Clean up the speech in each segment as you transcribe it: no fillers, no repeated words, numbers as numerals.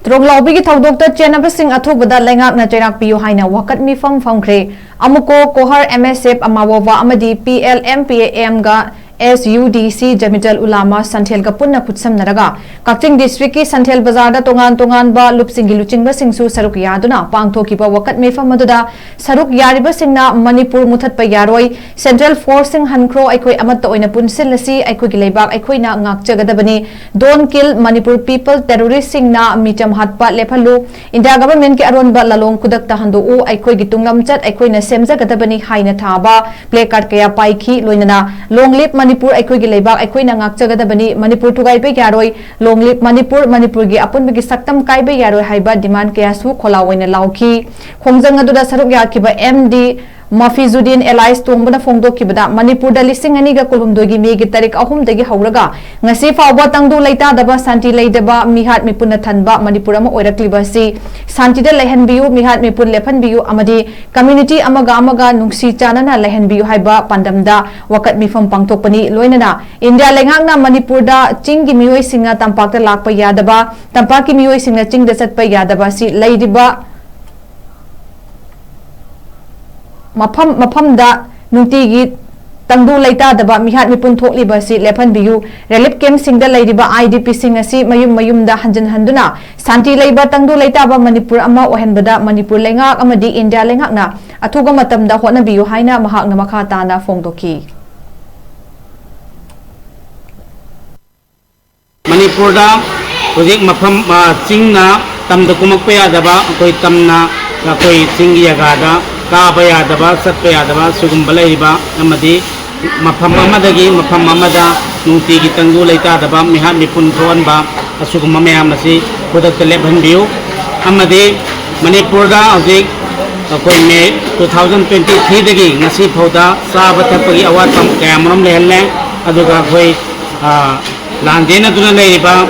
Tronglaobi Thoudokta Chennabasing Athubada Leingakna Cheirak Piyu Haina Wakhat Mifam Phamkhre amuko kohar MSF amawawa amadi PLM PAM ga SUDC Jamital Ulama Santhel ga punna khutsam naraga Kakching district ki Santhel bazar da tongan ba lupsingi luchingba singsu saruk yaduna pangthoki ba Wakhat Mifam aduda saruk yariba singna manipur muthat pa yaroi Central Forcing Hankro aikoi amat oina punsilasi aikoi gi leibak aikoi na ngakchagadabani don't kill Manipur people terrorist singna mitam hatpa lephalu India government ki aron ba lalong kudakta handu u aikoi gi tunglam chat aikoi na semjagadabani haina thaba placard kaya paikhi loinana long live Manipur aikoi gi leibak aikoi na ngakchagadabani Manipur tugai be yaroi long live Manipur gi apun be gi saktam kai be yaroi haiba demand kaya su khola oina lauki khongjang aduda saruk yakiba MD Mafizudin Elias Tungbana Fongdo Kibada Manipur da listing aniga kulum dogi megi tarik ahum dagi hauraga ngasi fawba tangdu laita daba santi laidaba mihat mipuna thanba Manipur ama oirakliba si santi da lehan biu mihat mipun lephan biu amadi community amaga nungsi chanana lehan biu haiba pandamda Wakhat Mifam pangthokpani loinana India Leingakna Manipur da chingi mioi singa tampakta lakpa yadaba tampaki mioi singa chingda satpa yadaba si laidiba mafam da nungtigi tangdu laita daba mihat mipun thokliba si lephan biyu relief camp singda laidiba IDP sing asi mayum da hanjan handuna santi leiba tangdu laita ba Manipur ama ohenbada Manipur lengak amadi India lengakna athuga matamda hotna biyu haina mahakna makha tana fongdoki Manipur da project mafam chingna tamda kumakpa yadaba koi tamna koi chingi yagada Kaba yadaba, satpa yadaba, sugumba laiba, amadi mafam amadagi, mafam amada, nungtigi tangdu laita daba, mihat mipun thoanba, asugumba mayam nasi, Thoudokta lephan biu, amadi Manipur da hojik koi May 2023 dagi ngasi phauda saba thapagi awat pam kayamram lehalle, aduga koi landena duna laiba,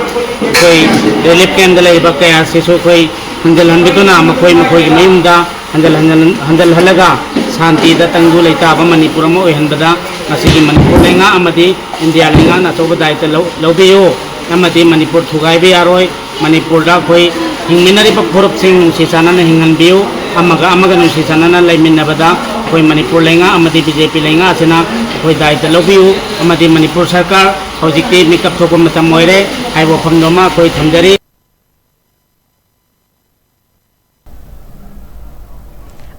koi relief camp da laiba kaya sisu koi hanjal hanbituna makoi mayumda handal halaga santi da tangdu laita ba Manipur mo oihanbada ngasigi Manipur lenga amadi India lenga na choba daita lobiyo amadi Manipur thugai be yaroi Manipur da khoi hingminari ba phorop sing nungsi chanana hingan biu amaga nungsi chanana laiminna bada khoi Manipur lenga amadi BJP lenga asena khoi daita lobiyo amadi Manipur sarkar hojikti makeup thokon matam moire aibo phomdoma khoi thamjari